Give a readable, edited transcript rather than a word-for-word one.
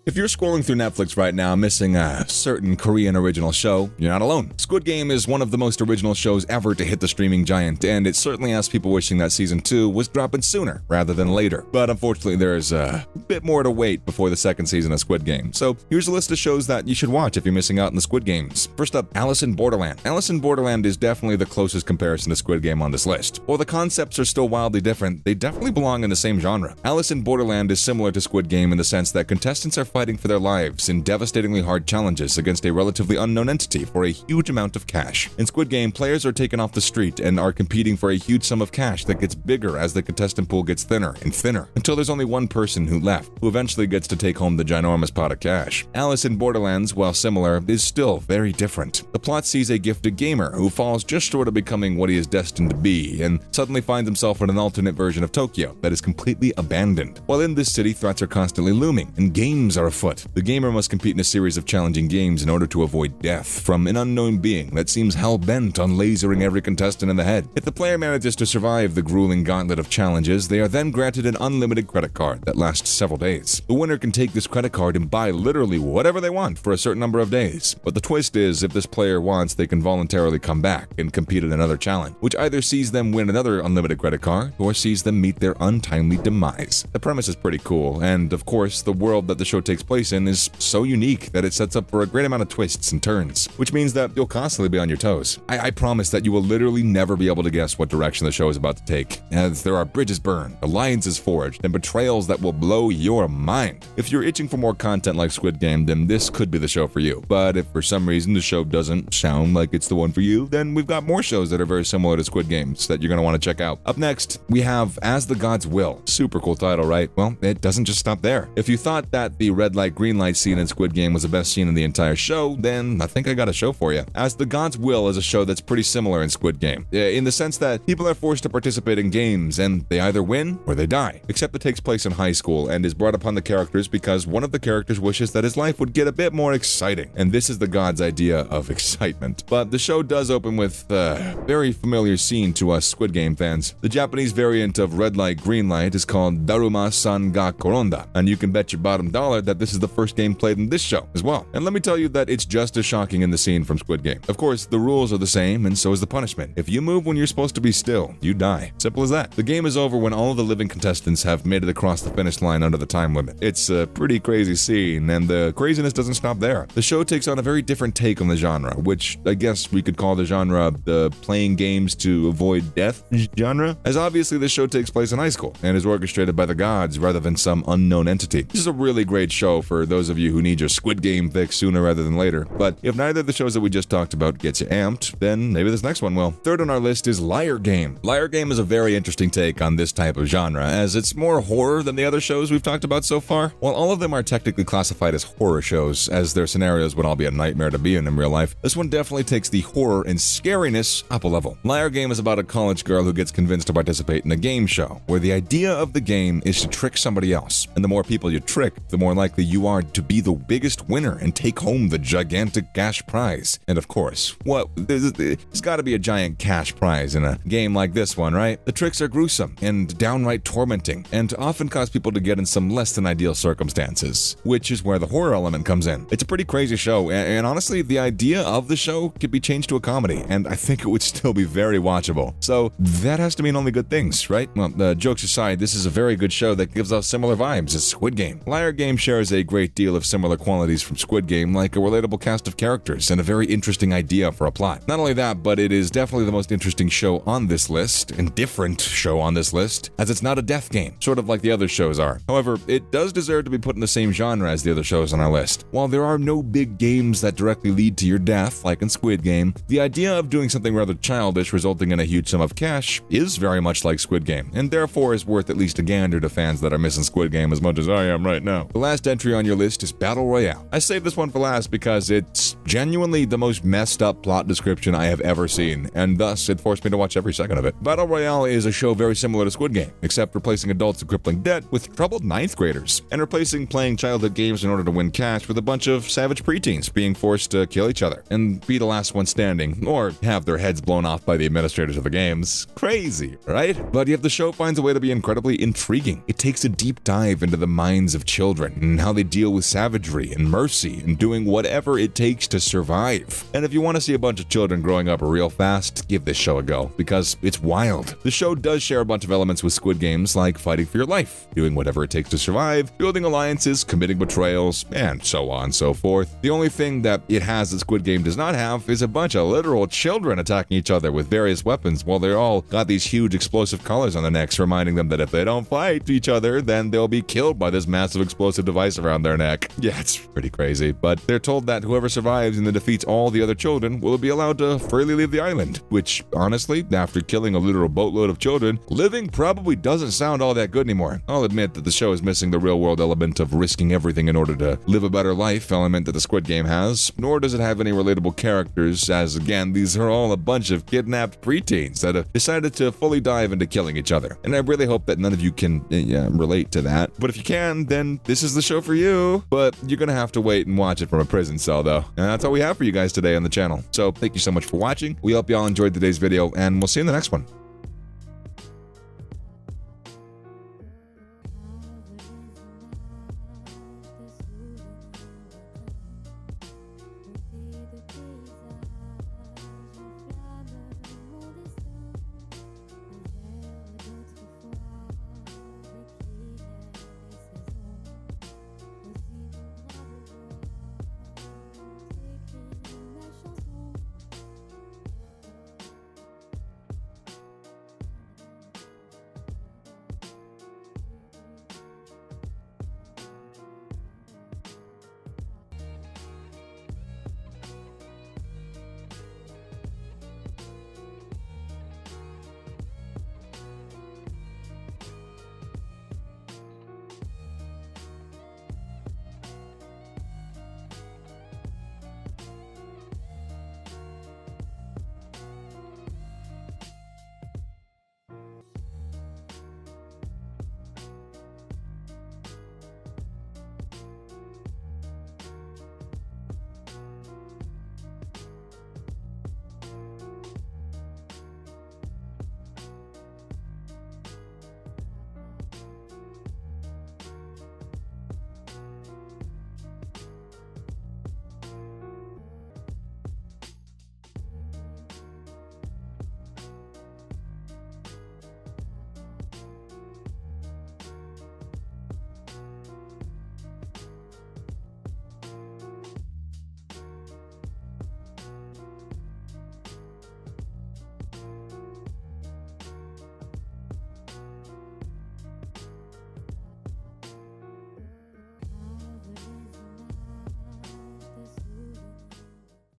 If you're scrolling through Netflix right now missing a certain Korean original show, you're not alone. Squid Game is one of the most original shows ever to hit the streaming giant, and it certainly has people wishing that Season 2 was dropping sooner rather than later. But unfortunately, there's a bit more to wait before the second season of Squid Game. So here's a list of shows that you should watch if you're missing out on the Squid Games. First up, Alice in Borderland. Alice in Borderland is definitely the closest comparison to Squid Game on this list. While the concepts are still wildly different, they definitely belong in the same genre. Alice in Borderland is similar to Squid Game in the sense that contestants are fighting for their lives in devastatingly hard challenges against a relatively unknown entity for a huge amount of cash. In Squid Game, players are taken off the street and are competing for a huge sum of cash that gets bigger as the contestant pool gets thinner and thinner, until there's only one person who left, who eventually gets to take home the ginormous pot of cash. Alice in Borderlands, while similar, is still very different. The plot sees a gifted gamer who falls just short of becoming what he is destined to be, and suddenly finds himself in an alternate version of Tokyo that is completely abandoned. While in this city, threats are constantly looming, and games are afoot. The gamer must compete in a series of challenging games in order to avoid death from an unknown being that seems hell-bent on lasering every contestant in the head. If the player manages to survive the grueling gauntlet of challenges, they are then granted an unlimited credit card that lasts several days. The winner can take this credit card and buy literally whatever they want for a certain number of days. But the twist is, if this player wants, they can voluntarily come back and compete in another challenge, which either sees them win another unlimited credit card or sees them meet their untimely demise. The premise is pretty cool, and of course, the world that the show takes place in is so unique that it sets up for a great amount of twists and turns, which means that you'll constantly be on your toes. I promise that you will literally never be able to guess what direction the show is about to take, as there are bridges burned, alliances forged, and betrayals that will blow your mind. If you're itching for more content like Squid Game, then this could be the show for you. But if for some reason the show doesn't sound like it's the one for you, then we've got more shows that are very similar to Squid Games that you're going to want to check out. Up next, we have As the Gods Will. Super cool title, right? Well, it doesn't just stop there. If you thought that the red light, green light scene in Squid Game was the best scene in the entire show, then I think I got a show for you. As the Gods Will is a show that's pretty similar in Squid Game, in the sense that people are forced to participate in games and they either win or they die, except it takes place in high school and is brought upon the characters because one of the characters wishes that his life would get a bit more exciting, and this is the gods' idea of excitement. But the show does open with a very familiar scene to us Squid Game fans. The Japanese variant of red light, green light is called Daruma-san ga Koronda, and you can bet your bottom dollar that this is the first game played in this show as well. And let me tell you that it's just as shocking in the scene from Squid Game. Of course, the rules are the same, and so is the punishment. If you move when you're supposed to be still, you die. Simple as that. The game is over when all of the living contestants have made it across the finish line under the time limit. It's a pretty crazy scene, and the craziness doesn't stop there. The show takes on a very different take on the genre, which I guess we could call the genre the playing games to avoid death genre, as obviously the show takes place in high school and is orchestrated by the gods rather than some unknown entity. This is a really great show for those of you who need your Squid Game fix sooner rather than later, but if neither of the shows that we just talked about gets you amped, then maybe this next one will. Third on our list is Liar Game. Liar Game is a very interesting take on this type of genre, as it's more horror than the other shows we've talked about so far. While all of them are technically classified as horror shows, as their scenarios would all be a nightmare to be in real life, this one definitely takes the horror and scariness up a level. Liar Game is about a college girl who gets convinced to participate in a game show, where the idea of the game is to trick somebody else, and the more people you trick, the more likely you are to be the biggest winner and take home the gigantic cash prize. And of course, there's got to be a giant cash prize in a game like this one, right? The tricks are gruesome and downright tormenting, and often cause people to get in some less than ideal circumstances, which is where the horror element comes in. It's a pretty crazy show, and honestly, the idea of the show could be changed to a comedy, and I think it would still be very watchable. So that has to mean only good things, right? Well, jokes aside, this is a very good show that gives us similar vibes as Squid Game. Liar Game shares a great deal of similar qualities from Squid Game, like a relatable cast of characters and a very interesting idea for a plot. Not only that, but it is definitely the most interesting show on this list, and different show on this list, as it's not a death game, sort of like the other shows are. However, it does deserve to be put in the same genre as the other shows on our list. While there are no big games that directly lead to your death, like in Squid Game, the idea of doing something rather childish resulting in a huge sum of cash is very much like Squid Game, and therefore is worth at least a gander to fans that are missing Squid Game as much as I am right now. The last entry on your list is Battle Royale. I saved this one for last because it's genuinely the most messed up plot description I have ever seen, and thus it forced me to watch every second of it. Battle Royale is a show very similar to Squid Game, except replacing adults in crippling debt with troubled ninth graders, and replacing playing childhood games in order to win cash with a bunch of savage preteens being forced to kill each other and be the last one standing, or have their heads blown off by the administrators of the games. Crazy, right? But yet the show finds a way to be incredibly intriguing. It takes a deep dive into the minds of children and and how they deal with savagery and mercy and doing whatever it takes to survive. And if you want to see a bunch of children growing up real fast, give this show a go, because it's wild. The show does share a bunch of elements with Squid Games, like fighting for your life, doing whatever it takes to survive, building alliances, committing betrayals, and so on and so forth. The only thing that it has that Squid Game does not have is a bunch of literal children attacking each other with various weapons while they're all got these huge explosive collars on their necks, reminding them that if they don't fight each other, then they'll be killed by this massive explosive device around their neck. Yeah, it's pretty crazy, but they're told that whoever survives and then defeats all the other children will be allowed to freely leave the island, which, honestly, after killing a literal boatload of children, living probably doesn't sound all that good anymore. I'll admit that the show is missing the real-world element of risking everything in order to live a better life element that the Squid Game has, nor does it have any relatable characters, as again, these are all a bunch of kidnapped preteens that have decided to fully dive into killing each other. And I really hope that none of you can relate to that. But if you can, then this is the show for you. But you're gonna have to wait and watch it from a prison cell, though. And that's all we have for you guys today on the channel. So thank you so much for watching. We hope y'all enjoyed today's video, and we'll see you in the next one.